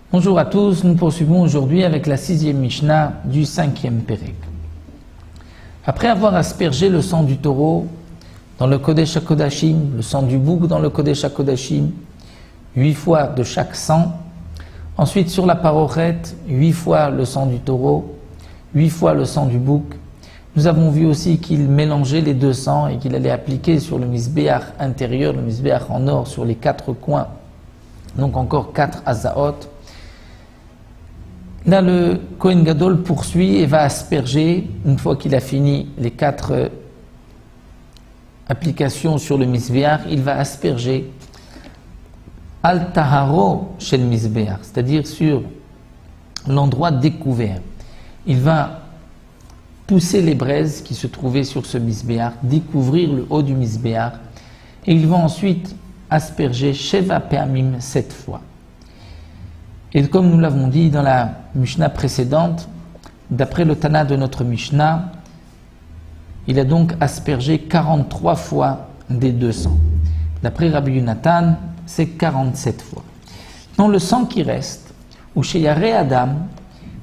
Bonjour à tous, nous poursuivons aujourd'hui avec la 6e Mishnah du 5e Pérek. Après avoir aspergé le sang du taureau dans le Kodesh HaKodashim, le sang du bouc dans le Kodesh HaKodashim, 8 fois de chaque sang, ensuite sur la parochet, 8 fois le sang du taureau, 8 fois le sang du bouc. Nous avons vu aussi qu'il mélangeait les deux sangs et qu'il allait appliquer sur le misbéach intérieur, le misbéach en or sur les 4 coins, donc encore 4 azaot. Là, le Kohen Gadol poursuit et va asperger, une fois qu'il a fini les 4 applications sur le misbéach, il va asperger al taharo chez le misbéach, c'est-à-dire sur l'endroit découvert. Il va pousser les braises qui se trouvaient sur ce misbéach, découvrir le haut du misbéach, et il va ensuite asperger Sheva Pe'amim 7 fois. Et comme nous l'avons dit dans la Mishnah précédente, d'après le Tana de notre Mishnah, il a donc aspergé 43 fois des 200. D'après Rabbi Yonatan, c'est 47 fois. Dans le sang qui reste, ou chez Yaré Adam,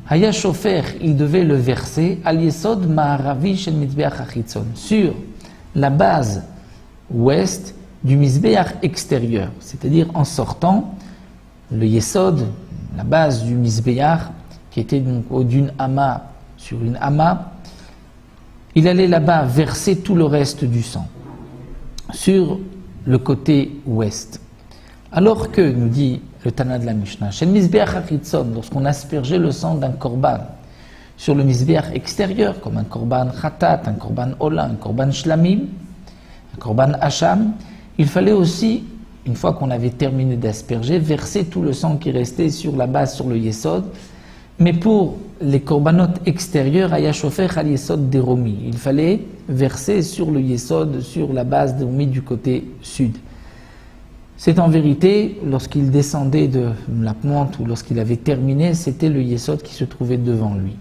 Haya Shofer, il devait le verser al Yesod Ma'aravi Shel Mizbeach HaChitzon, sur la base ouest du Mizbeach extérieur, c'est-à-dire en sortant le Yesod, la base du Mizbeach, qui était donc d'une ama sur une ama, il allait là-bas verser tout le reste du sang sur le côté ouest. Alors que, nous dit le Tana de la Mishnah, chez le Mizbeach HaChitzon, lorsqu'on aspergeait le sang d'un korban sur le Mizbeach extérieur, comme un korban Khatat, un korban Ola, un korban Shlamim, un korban Hacham, il fallait aussi, une fois qu'on avait terminé d'asperger, verser tout le sang qui restait sur la base, sur le Yesod. Mais pour les korbanot extérieurs, Haya Shofer al Yesod Deromi, il fallait verser sur le Yesod, sur la base Deromi du côté sud. C'est en vérité, lorsqu'il descendait de la pente ou lorsqu'il avait terminé, c'était le Yesod qui se trouvait devant lui.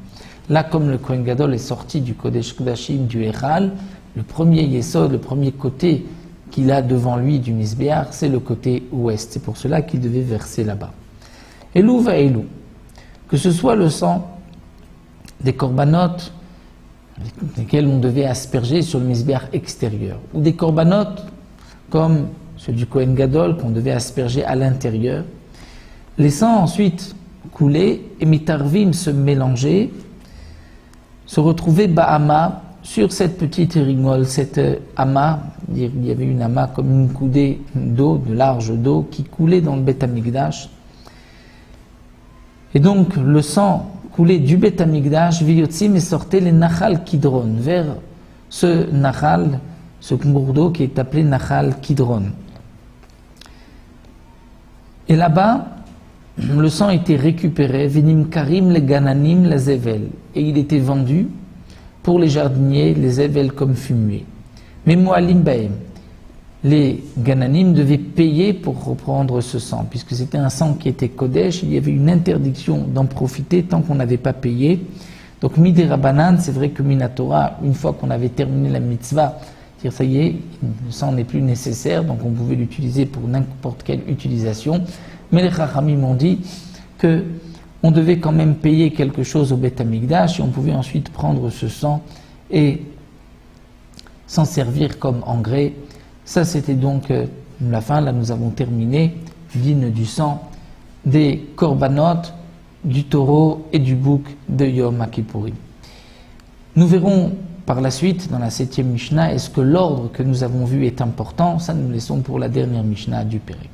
Là, comme le Kohen Gadol est sorti du Kodesh Kodashim, du Echal, le premier Yesod, le premier côté qu'il a devant lui du Mizbeach, c'est le côté ouest. C'est pour cela qu'il devait verser là-bas. Elou va Elou. Que ce soit le sang des korbanot, lesquels on devait asperger sur le Mizbeach extérieur, ou des korbanot comme ceux du Kohen Gadol qu'on devait asperger à l'intérieur, les sangs ensuite couler et mitarvim se mélanger, se retrouver ba'ama sur cette petite rigole, cette ama. Il y avait une ama comme une coudée d'eau, de large d'eau qui coulait dans le Beth Amikdash. Et donc le sang coulait du Beth Amikdash, Viyotzim, et sortait les Nachal Kidron, vers ce Nachal, ce cours d'eau qui est appelé Nachal Kidron. Et là-bas, le sang était récupéré, Venim Karim, les Gananim, les Zével, et il était vendu pour les jardiniers, les Zével comme fumier. Mais Moalim Baem, les Gananim devaient payer pour reprendre ce sang, puisque c'était un sang qui était Kodesh, il y avait une interdiction d'en profiter tant qu'on n'avait pas payé. Donc Midé Rabanan, c'est vrai que Minatora, une fois qu'on avait terminé la mitzvah, dire ça y est, le sang n'est plus nécessaire, donc on pouvait l'utiliser pour n'importe quelle utilisation. Mais les Chachamim m'ont dit que on devait quand même payer quelque chose au Beth Amikdash et on pouvait ensuite prendre ce sang et s'en servir comme engrais. Ça, c'était donc la fin. Là, nous avons terminé l'hymne du sang des korbanot, du taureau et du bouc de Yom Kippourim. Nous verrons par la suite, dans la 7e Mishnah, est-ce que l'ordre que nous avons vu est important? Ça, nous laissons pour la dernière Mishnah du Pérek.